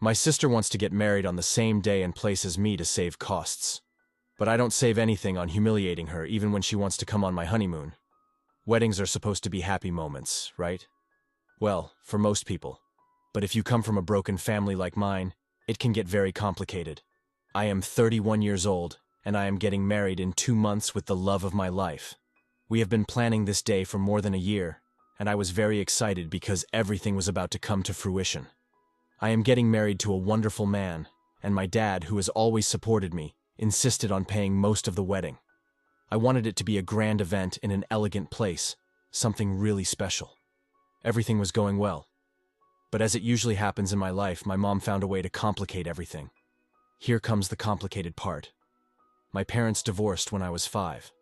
My sister wants to get married on the same day and place as me to save costs. But I don't save anything on humiliating her even when she wants to come on my honeymoon. Weddings are supposed to be happy moments, right? Well, for most people. But if you come from a broken family like mine, it can get very complicated. I am 31 years old, and I am getting married in 2 months with the love of my life. We have been planning this day for more than a year, and I was very excited because everything was about to come to fruition. I am getting married to a wonderful man, and my dad, who has always supported me, insisted on paying most of the wedding. I wanted it to be a grand event in an elegant place, something really special. Everything was going well. But as it usually happens in my life, my mom found a way to complicate everything. Here comes the complicated part. My parents divorced when I was 5.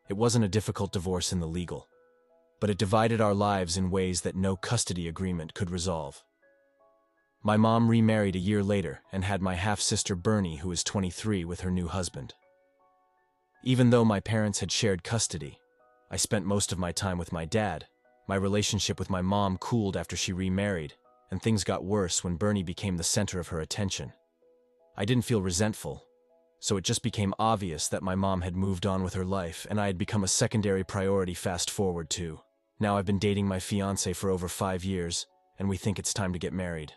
It wasn't a difficult divorce in the legal, but it divided our lives in ways that no custody agreement could resolve. My mom remarried a year later and had my half-sister Bernie, who is 23, with her new husband. Even though my parents had shared custody, I spent most of my time with my dad. My relationship with my mom cooled after she remarried, and things got worse when Bernie became the center of her attention. I didn't feel resentful, so it just became obvious that my mom had moved on with her life and I had become a secondary priority. Fast forward to now I've been dating my fiancé for over 5 years, and we think it's time to get married.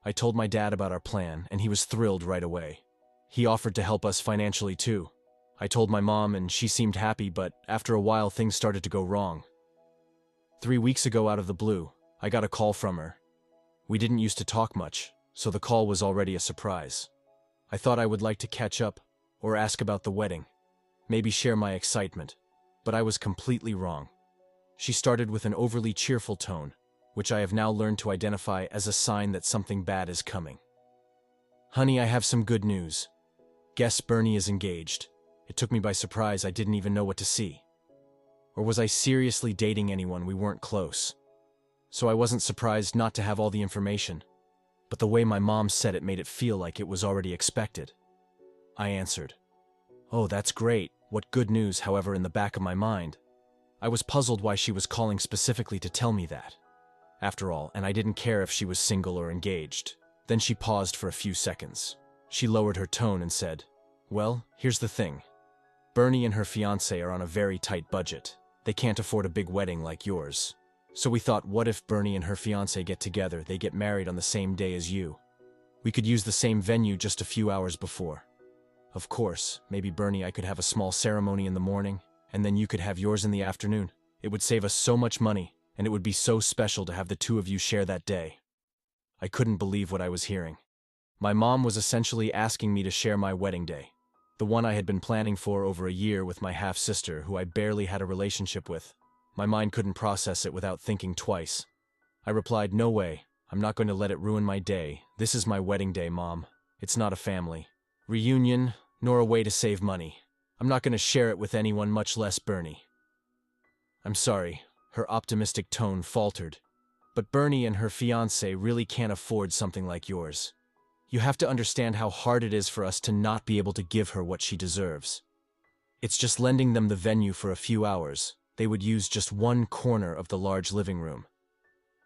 I told my dad about our plan, and he was thrilled right away. He offered to help us financially too. I told my mom, and she seemed happy, but after a while things started to go wrong. 3 weeks ago, out of the blue, I got a call from her. We didn't used to talk much, so the call was already a surprise. I thought I would like to catch up, or ask about the wedding, maybe share my excitement, but I was completely wrong. She started with an overly cheerful tone, which I have now learned to identify as a sign that something bad is coming. "Honey, I have some good news. Guess Bernie is engaged." It took me by surprise. I didn't even know what to see. Or was I seriously dating anyone? We weren't close. So I wasn't surprised not to have all the information, but the way my mom said it made it feel like it was already expected. I answered, "Oh, that's great. What good news?" However, in the back of my mind, I was puzzled why she was calling specifically to tell me that. After all, and I didn't care if she was single or engaged. Then she paused for a few seconds. She lowered her tone and said, "Well, here's the thing. Bernie and her fiancé are on a very tight budget. They can't afford a big wedding like yours. So we thought, what if Bernie and her fiancé get together, they get married on the same day as you? We could use the same venue just a few hours before. Of course, maybe Bernie, I could have a small ceremony in the morning, and then you could have yours in the afternoon. It would save us so much money, and it would be so special to have the two of you share that day." I couldn't believe what I was hearing. My mom was essentially asking me to share my wedding day, the one I had been planning for over a year with my half-sister, who I barely had a relationship with. My mind couldn't process it without thinking twice. I replied, "No way. I'm not going to let it ruin my day. This is my wedding day, Mom. It's not a family reunion, nor a way to save money. I'm not going to share it with anyone, much less Bernie." "I'm sorry." Her optimistic tone faltered. "But Bernie and her fiancé really can't afford something like yours. You have to understand how hard it is for us to not be able to give her what she deserves. It's just lending them the venue for a few hours. They would use just one corner of the large living room.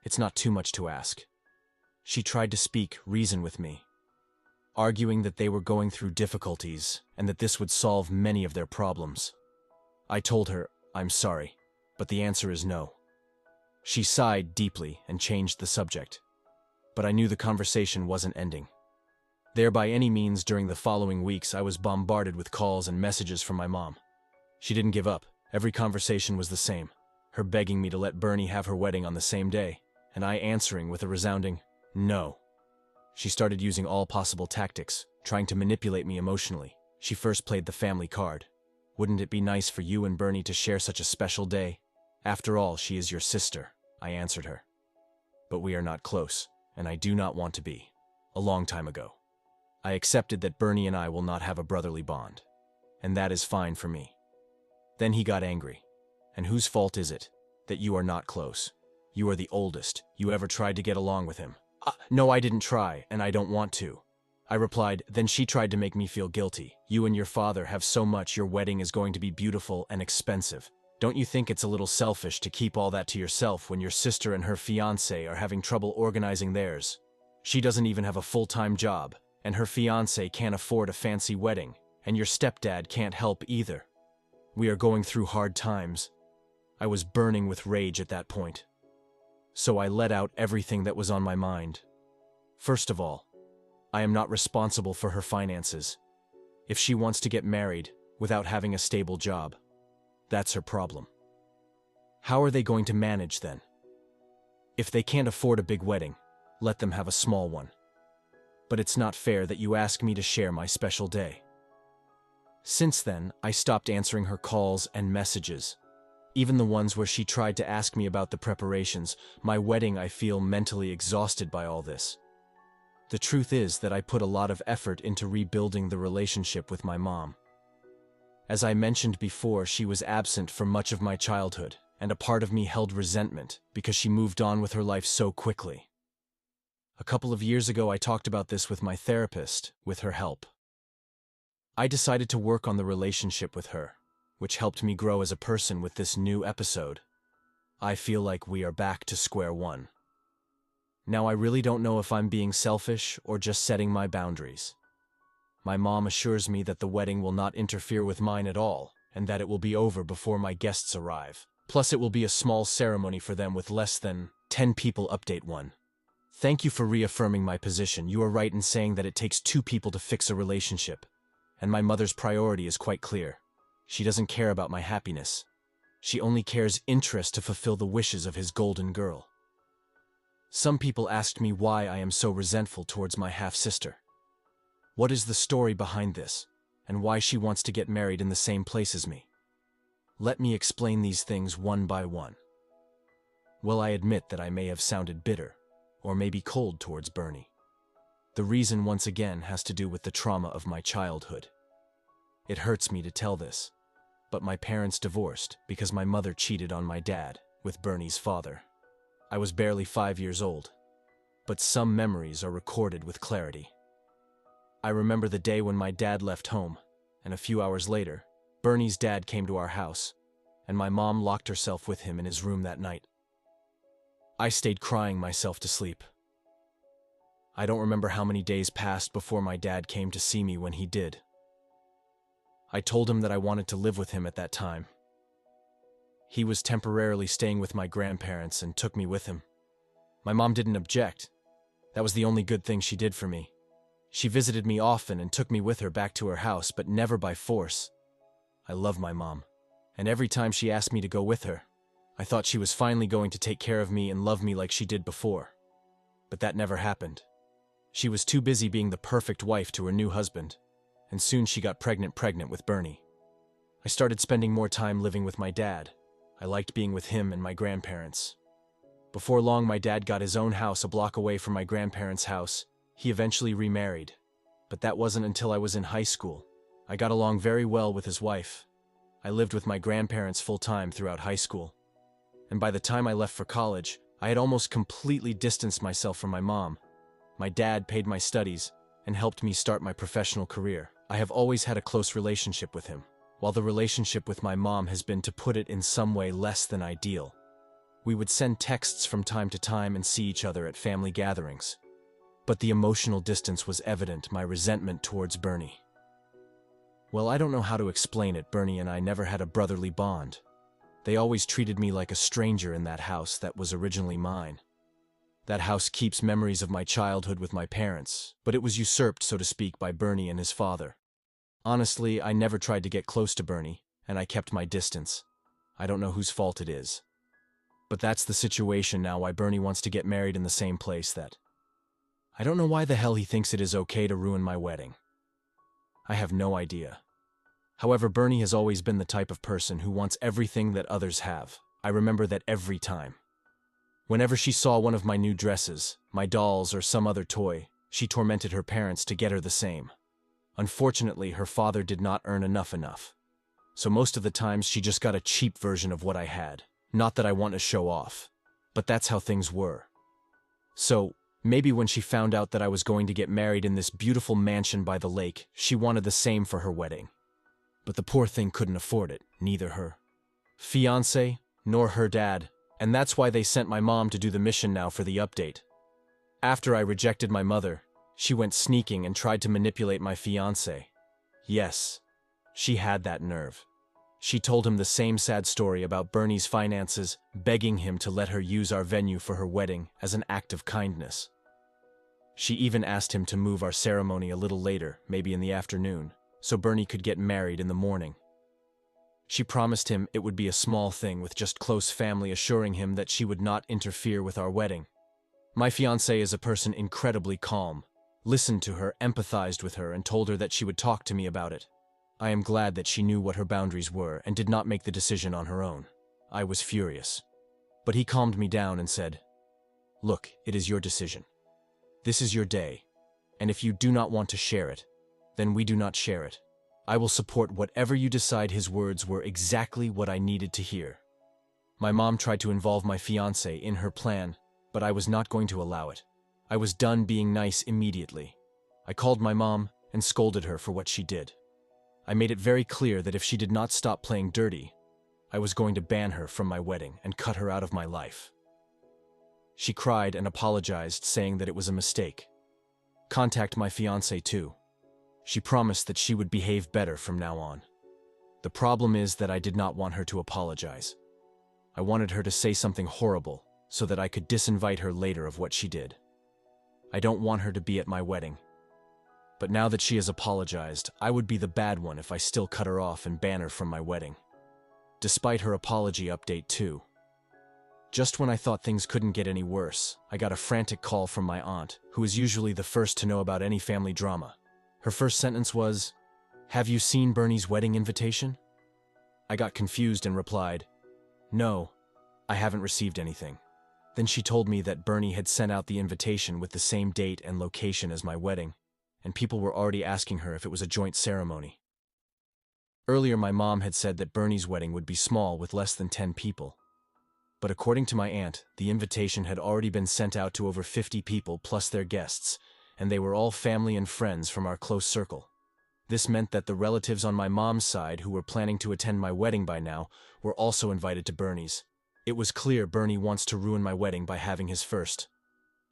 It's not too much to ask." She tried to speak reason with me, arguing that they were going through difficulties and that this would solve many of their problems. I told her, "I'm sorry, but the answer is no." She sighed deeply and changed the subject, but I knew the conversation wasn't ending. There, by any means, during the following weeks, I was bombarded with calls and messages from my mom. She didn't give up. Every conversation was the same, her begging me to let Bernie have her wedding on the same day, and I answering with a resounding no. She started using all possible tactics, trying to manipulate me emotionally. She first played the family card. "Wouldn't it be nice for you and Bernie to share such a special day? After all, she is your sister," I answered her. "But we are not close, and I do not want to be." A long time ago, I accepted that Bernie and I will not have a brotherly bond, and that is fine for me. Then he got angry. "And whose fault is it that you are not close? You are the oldest. You ever tried to get along with him?" No, I didn't try, and I don't want to," I replied. Then she tried to make me feel guilty. "You and your father have so much. Your wedding is going to be beautiful and expensive. Don't you think it's a little selfish to keep all that to yourself when your sister and her fiancé are having trouble organizing theirs?" She doesn't even have a full-time job, and her fiancé can't afford a fancy wedding, and your stepdad can't help either. We are going through hard times. I was burning with rage at that point. So I let out everything that was on my mind. First of all, I am not responsible for her finances. If she wants to get married without having a stable job, that's her problem. How are they going to manage then? If they can't afford a big wedding, let them have a small one. But it's not fair that you ask me to share my special day. Since then, I stopped answering her calls and messages. Even the ones where she tried to ask me about the preparations, my wedding. I feel mentally exhausted by all this. The truth is that I put a lot of effort into rebuilding the relationship with my mom. As I mentioned before, she was absent for much of my childhood, and a part of me held resentment because she moved on with her life so quickly. A couple of years ago, I talked about this with my therapist, with her help. I decided to work on the relationship with her, which helped me grow as a person. With this new episode, I feel like we are back to square one. Now, I really don't know if I'm being selfish or just setting my boundaries. My mom assures me that the wedding will not interfere with mine at all, and that it will be over before my guests arrive. Plus, it will be a small ceremony for them with less than 10 people. Update 1. Thank you for reaffirming my position. You are right in saying that it takes 2 people to fix a relationship. And my mother's priority is quite clear. She doesn't care about my happiness. She only cares interest to fulfill the wishes of his golden girl. Some people asked me why I am so resentful towards my half-sister. What is the story behind this, and why she wants to get married in the same place as me? Let me explain these things one by one. Well, I admit that I may have sounded bitter, or maybe cold towards Bernie. The reason, once again, has to do with the trauma of my childhood. It hurts me to tell this, but my parents divorced because my mother cheated on my dad with Bernie's father. I was barely 5 years old, but some memories are recorded with clarity. I remember the day when my dad left home, and a few hours later, Bernie's dad came to our house, and my mom locked herself with him in his room that night. I stayed crying myself to sleep. I don't remember how many days passed before my dad came to see me. When he did, I told him that I wanted to live with him at that time. He was temporarily staying with my grandparents and took me with him. My mom didn't object. That was the only good thing she did for me. She visited me often and took me with her back to her house, but never by force. I love my mom, and every time she asked me to go with her, I thought she was finally going to take care of me and love me like she did before. But that never happened. She was too busy being the perfect wife to her new husband, and soon she got pregnant with Bernie. I started spending more time living with my dad. I liked being with him and my grandparents. Before long, my dad got his own house a block away from my grandparents' house. He eventually remarried, but that wasn't until I was in high school. I got along very well with his wife. I lived with my grandparents full-time throughout high school. And by the time I left for college, I had almost completely distanced myself from my mom. My dad paid my studies and helped me start my professional career. I have always had a close relationship with him, while the relationship with my mom has been, to put it in some way, less than ideal. We would send texts from time to time and see each other at family gatherings. But the emotional distance was evident, my resentment towards Bernie. Well, I don't know how to explain it. Bernie and I never had a brotherly bond. They always treated me like a stranger in that house that was originally mine. That house keeps memories of my childhood with my parents, but it was usurped, so to speak, by Bernie and his father. Honestly, I never tried to get close to Bernie, and I kept my distance. I don't know whose fault it is. But that's the situation now, why Bernie wants to get married in the same place that... I don't know why the hell he thinks it is okay to ruin my wedding. I have no idea. However, Bernie has always been the type of person who wants everything that others have. I remember that every time. Whenever she saw one of my new dresses, my dolls, or some other toy, she tormented her parents to get her the same. Unfortunately, her father did not earn enough. So most of the times she just got a cheap version of what I had. Not that I want to show off, but that's how things were. So, maybe when she found out that I was going to get married in this beautiful mansion by the lake, she wanted the same for her wedding. But the poor thing couldn't afford it, neither her fiancé nor her dad, and that's why they sent my mom to do the mission now for the update. After I rejected my mother, she went sneaking and tried to manipulate my fiancé. Yes, she had that nerve. She told him the same sad story about Bernie's finances, begging him to let her use our venue for her wedding as an act of kindness. She even asked him to move our ceremony a little later, maybe in the afternoon, so Bernie could get married in the morning. She promised him it would be a small thing with just close family assuring him that she would not interfere with our wedding. My fiancé is a person incredibly calm, listened to her, empathized with her, and told her that she would talk to me about it. I am glad that she knew what her boundaries were and did not make the decision on her own. I was furious. But he calmed me down and said, "Look, it is your decision. This is your day, and if you do not want to share it, then we do not share it. I will support whatever you decide." His words were exactly what I needed to hear. My mom tried to involve my fiancé in her plan, but I was not going to allow it. I was done being nice immediately. I called my mom and scolded her for what she did. I made it very clear that if she did not stop playing dirty, I was going to ban her from my wedding and cut her out of my life. She cried and apologized, saying that it was a mistake. Contact my fiancé too. She promised that she would behave better from now on. The problem is that I did not want her to apologize. I wanted her to say something horrible so that I could disinvite her later of what she did. I don't want her to be at my wedding. But now that she has apologized, I would be the bad one if I still cut her off and ban her from my wedding. Despite her apology update too. Just when I thought things couldn't get any worse, I got a frantic call from my aunt, who is usually the first to know about any family drama. Her first sentence was, "Have you seen Bernie's wedding invitation?" I got confused and replied, "No, I haven't received anything." Then she told me that Bernie had sent out the invitation with the same date and location as my wedding, and people were already asking her if it was a joint ceremony. Earlier, my mom had said that Bernie's wedding would be small with less than 10 people. But according to my aunt, the invitation had already been sent out to over 50 people plus their guests, and they were all family and friends from our close circle. This meant that the relatives on my mom's side who were planning to attend my wedding by now were also invited to Bernie's. It was clear Bernie wants to ruin my wedding by having his first.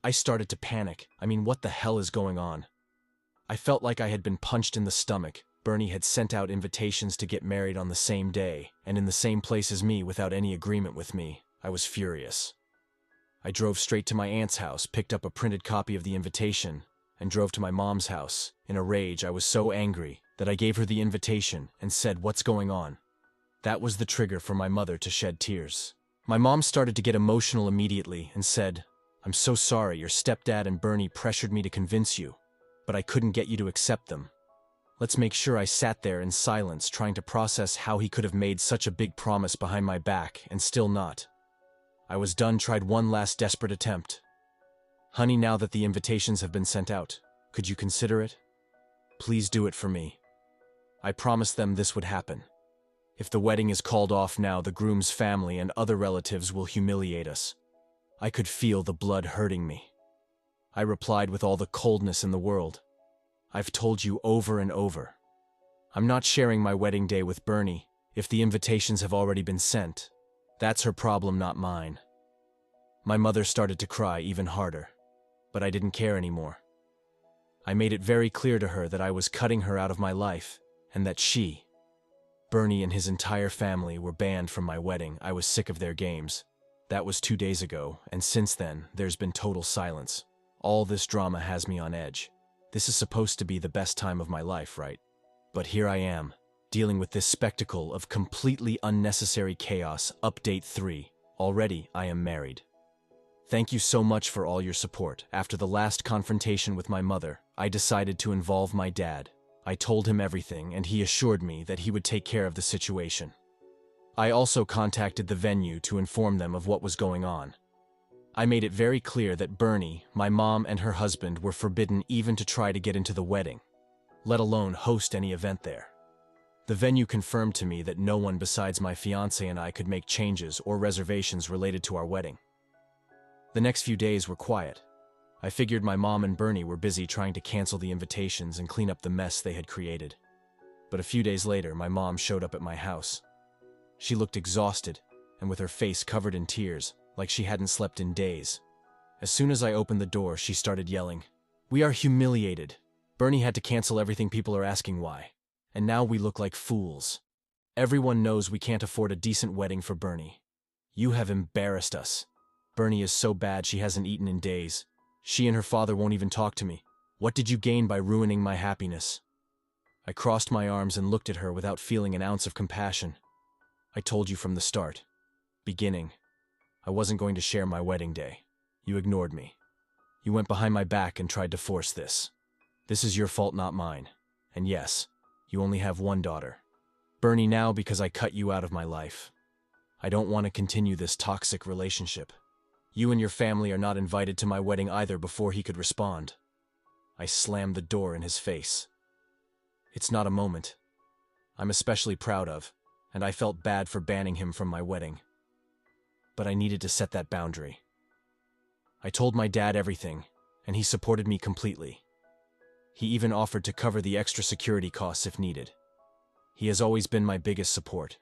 I started to panic. What the hell is going on? I felt like I had been punched in the stomach. Bernie had sent out invitations to get married on the same day, and in the same place as me without any agreement with me. I was furious. I drove straight to my aunt's house, picked up a printed copy of the invitation, and drove to my mom's house. In a rage, I was so angry that I gave her the invitation and said, "What's going on?" That was the trigger for my mother to shed tears. My mom started to get emotional immediately and said, "I'm so sorry, your stepdad and Bernie pressured me to convince you, but I couldn't get you to accept them." Let's make sure I sat there in silence trying to process how he could have made such a big promise behind my back and still not. I was done, tried one last desperate attempt. "Honey, now that the invitations have been sent out, could you consider it? Please do it for me. I promised them this would happen. If the wedding is called off now, the groom's family and other relatives will humiliate us." I could feel the blood hurting me. I replied with all the coldness in the world, "I've told you over and over. I'm not sharing my wedding day with Bernie if the invitations have already been sent. That's her problem, not mine." My mother started to cry even harder, but I didn't care anymore. I made it very clear to her that I was cutting her out of my life, and that she, Bernie and his entire family, were banned from my wedding. I was sick of their games. That was 2 days ago, and since then, there's been total silence. All this drama has me on edge. This is supposed to be the best time of my life, right? But here I am, dealing with this spectacle of completely unnecessary chaos. Update 3. Already, I am married. Thank you so much for all your support. After the last confrontation with my mother, I decided to involve my dad. I told him everything, and he assured me that he would take care of the situation. I also contacted the venue to inform them of what was going on. I made it very clear that Bernie, my mom, and her husband were forbidden even to try to get into the wedding, let alone host any event there. The venue confirmed to me that no one besides my fiancé and I could make changes or reservations related to our wedding. The next few days were quiet. I figured my mom and Bernie were busy trying to cancel the invitations and clean up the mess they had created. But a few days later, my mom showed up at my house. She looked exhausted and with her face covered in tears, like she hadn't slept in days. As soon as I opened the door, she started yelling, "We are humiliated. Bernie had to cancel everything, people are asking why. And now we look like fools. Everyone knows we can't afford a decent wedding for Bernie. You have embarrassed us. Bernie is so bad she hasn't eaten in days. She and her father won't even talk to me. What did you gain by ruining my happiness?" I crossed my arms and looked at her without feeling an ounce of compassion. "I told you from the start, beginning, I wasn't going to share my wedding day. You ignored me. You went behind my back and tried to force this. This is your fault, not mine. And yes, you only have one daughter. Bernie, now because I cut you out of my life. I don't want to continue this toxic relationship. You and your family are not invited to my wedding either." Before he could respond, I slammed the door in his face. It's not a moment I'm especially proud of, and I felt bad for banning him from my wedding. But I needed to set that boundary. I told my dad everything, and he supported me completely. He even offered to cover the extra security costs if needed. He has always been my biggest support.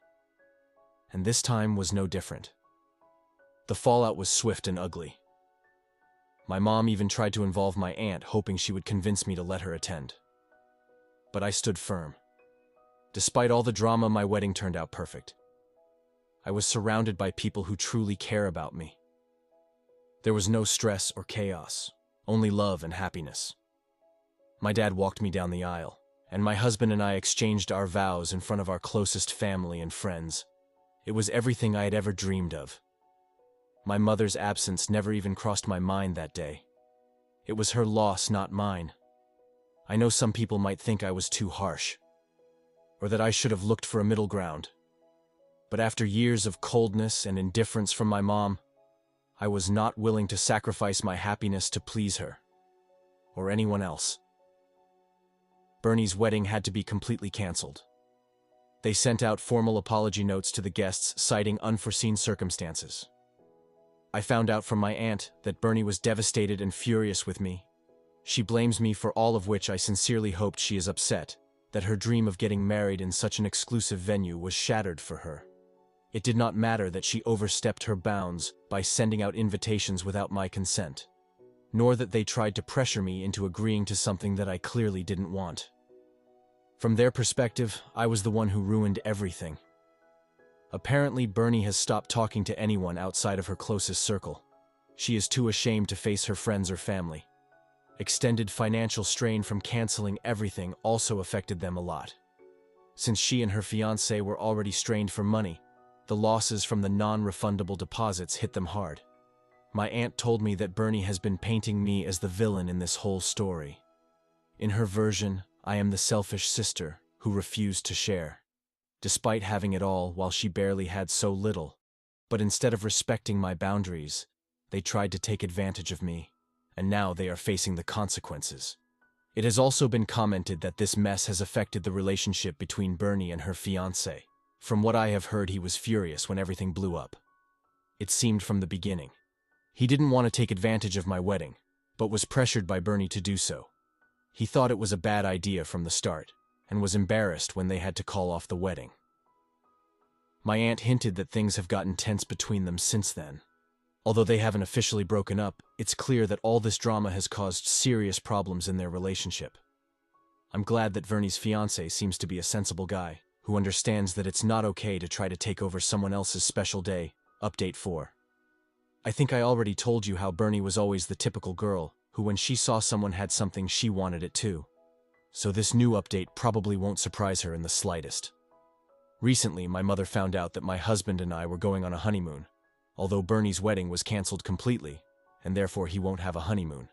And this time was no different. The fallout was swift and ugly. My mom even tried to involve my aunt, hoping she would convince me to let her attend. But I stood firm. Despite all the drama, my wedding turned out perfect. I was surrounded by people who truly care about me. There was no stress or chaos, only love and happiness. My dad walked me down the aisle, and my husband and I exchanged our vows in front of our closest family and friends. It was everything I had ever dreamed of. My mother's absence never even crossed my mind that day. It was her loss, not mine. I know some people might think I was too harsh, or that I should have looked for a middle ground. But after years of coldness and indifference from my mom, I was not willing to sacrifice my happiness to please her, or anyone else. Bernie's wedding had to be completely canceled. They sent out formal apology notes to the guests, citing unforeseen circumstances. I found out from my aunt that Bernie was devastated and furious with me. She blames me for all of which I sincerely hoped she is upset, that her dream of getting married in such an exclusive venue was shattered for her. It did not matter that she overstepped her bounds by sending out invitations without my consent, nor that they tried to pressure me into agreeing to something that I clearly didn't want. From their perspective, I was the one who ruined everything. Apparently, Bernie has stopped talking to anyone outside of her closest circle. She is too ashamed to face her friends or family. Extended financial strain from canceling everything also affected them a lot. Since she and her fiancé were already strained for money, the losses from the non-refundable deposits hit them hard. My aunt told me that Bernie has been painting me as the villain in this whole story. In her version, I am the selfish sister who refused to share, despite having it all while she barely had so little. But instead of respecting my boundaries, they tried to take advantage of me, and now they are facing the consequences. It has also been commented that this mess has affected the relationship between Bernie and her fiancé. From what I have heard, he was furious when everything blew up. It seemed from the beginning. He didn't want to take advantage of my wedding, but was pressured by Bernie to do so. He thought it was a bad idea from the start, and was embarrassed when they had to call off the wedding. My aunt hinted that things have gotten tense between them since then. Although they haven't officially broken up, it's clear that all this drama has caused serious problems in their relationship. I'm glad that Vernie's fiancé seems to be a sensible guy, who understands that it's not okay to try to take over someone else's special day. Update 4. I think I already told you how Bernie was always the typical girl, who when she saw someone had something she wanted it too. So this new update probably won't surprise her in the slightest. Recently, my mother found out that my husband and I were going on a honeymoon, although Bernie's wedding was canceled completely, and therefore he won't have a honeymoon.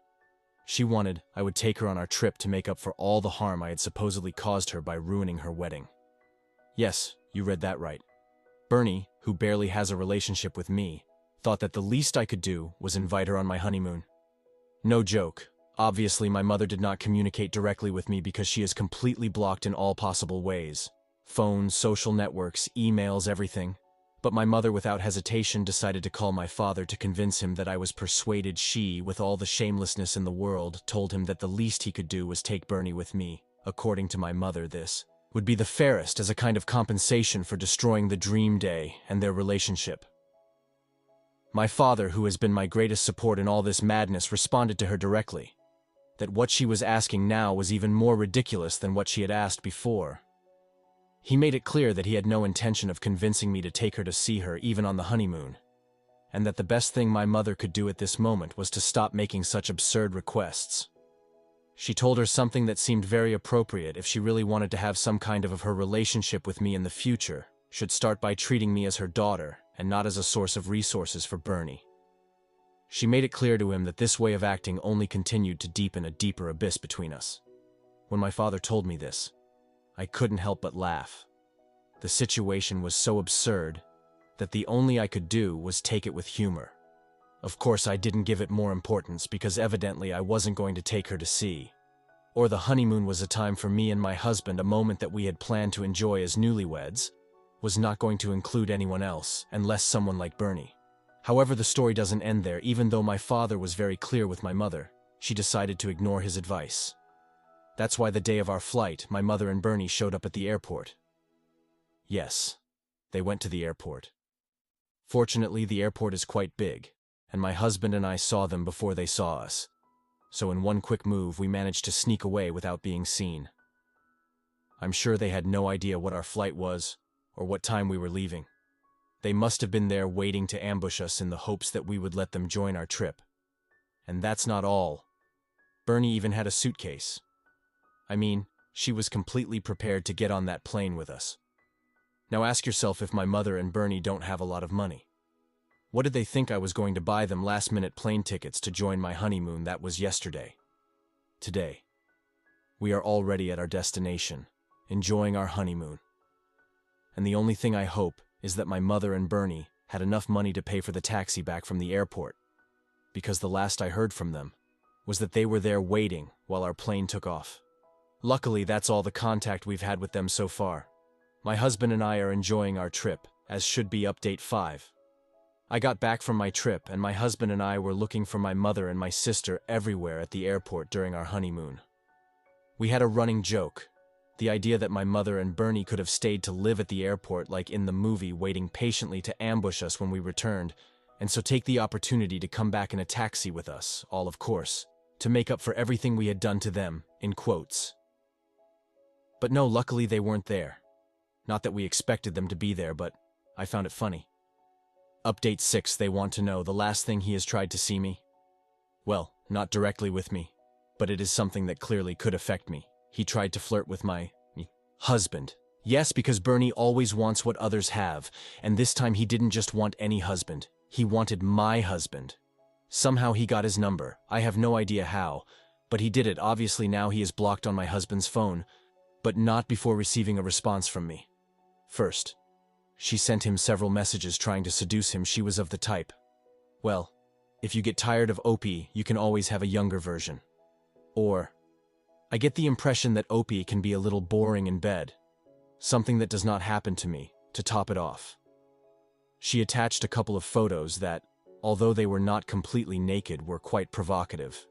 She wanted I would take her on our trip to make up for all the harm I had supposedly caused her by ruining her wedding. Yes, you read that right. Bernie, who barely has a relationship with me, thought that the least I could do was invite her on my honeymoon. No joke. Obviously, my mother did not communicate directly with me because she is completely blocked in all possible ways. Phones, social networks, emails, everything. But my mother, without hesitation, decided to call my father to convince him that I was persuaded she, with all the shamelessness in the world, told him that the least he could do was take Bernie with me. According to my mother, this would be the fairest as a kind of compensation for destroying the dream day and their relationship. My father, who has been my greatest support in all this madness, responded to her directly that what she was asking now was even more ridiculous than what she had asked before. He made it clear that he had no intention of convincing me to take her to see her even on the honeymoon, and that the best thing my mother could do at this moment was to stop making such absurd requests. She told her something that seemed very appropriate if she really wanted to have some kind of her relationship with me in the future, should start by treating me as her daughter and not as a source of resources for Bernie. She made it clear to him that this way of acting only continued to deepen a deeper abyss between us. When my father told me this, I couldn't help but laugh. The situation was so absurd that the only I could do was take it with humor. Of course, I didn't give it more importance because evidently I wasn't going to take her to see. Or the honeymoon was a time for me and my husband, a moment that we had planned to enjoy as newlyweds, was not going to include anyone else, unless someone like Bernie. However, the story doesn't end there. Even though my father was very clear with my mother, she decided to ignore his advice. That's why the day of our flight, my mother and Bernie showed up at the airport. Yes, they went to the airport. Fortunately, the airport is quite big, and my husband and I saw them before they saw us. So in one quick move, we managed to sneak away without being seen. I'm sure they had no idea what our flight was, or what time we were leaving. They must have been there waiting to ambush us in the hopes that we would let them join our trip. And that's not all. Bernie even had a suitcase. I mean, she was completely prepared to get on that plane with us. Now ask yourself if my mother and Bernie don't have a lot of money. What did they think I was going to buy them last-minute plane tickets to join my honeymoon? That was yesterday. Today, we are already at our destination, enjoying our honeymoon. And the only thing I hope is that my mother and Bernie had enough money to pay for the taxi back from the airport, because the last I heard from them was that they were there waiting while our plane took off. Luckily, that's all the contact we've had with them so far. My husband and I are enjoying our trip, as should be update 5. I got back from my trip, and my husband and I were looking for my mother and my sister everywhere at the airport during our honeymoon. We had a running joke. The idea that my mother and Bernie could have stayed to live at the airport like in the movie, waiting patiently to ambush us when we returned, and so take the opportunity to come back in a taxi with us, all of course, to make up for everything we had done to them, in quotes. But no, luckily they weren't there. Not that we expected them to be there, but I found it funny. Update 6, they want to know the last thing he has tried to see me. Well, not directly with me, but it is something that clearly could affect me. He tried to flirt with my husband. Yes, because Bernie always wants what others have, and this time he didn't just want any husband. He wanted my husband. Somehow he got his number. I have no idea how, but he did it. Obviously now he is blocked on my husband's phone, but not before receiving a response from me. First, she sent him several messages trying to seduce him. She was of the type, well, if you get tired of Opie, you can always have a younger version. Or, I get the impression that Opie can be a little boring in bed, something that does not happen to me, to top it off. She attached a couple of photos that, although they were not completely naked, were quite provocative.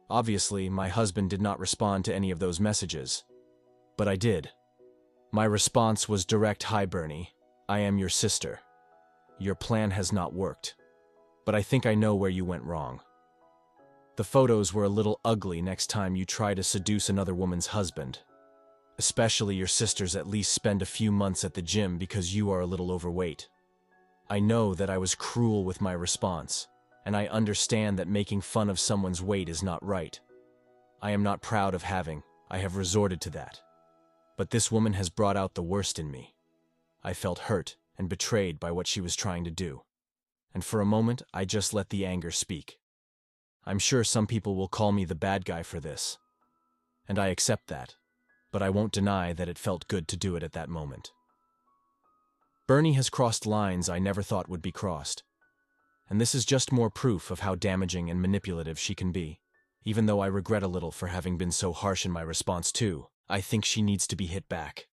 Obviously, my husband did not respond to any of those messages, but I did. My response was direct: "Hi Bernie, I am your sister. Your plan has not worked, but I think I know where you went wrong. The photos were a little ugly. Next time you try to seduce another woman's husband, especially your sister's, at least spend a few months at the gym because you are a little overweight." I know that I was cruel with my response, and I understand that making fun of someone's weight is not right. I am not proud of I have resorted to that. But this woman has brought out the worst in me. I felt hurt and betrayed by what she was trying to do, and for a moment I just let the anger speak. I'm sure some people will call me the bad guy for this, and I accept that, but I won't deny that it felt good to do it at that moment. Bernie has crossed lines I never thought would be crossed, and this is just more proof of how damaging and manipulative she can be. Even though I regret a little for having been so harsh in my response too, I think she needs to be hit back.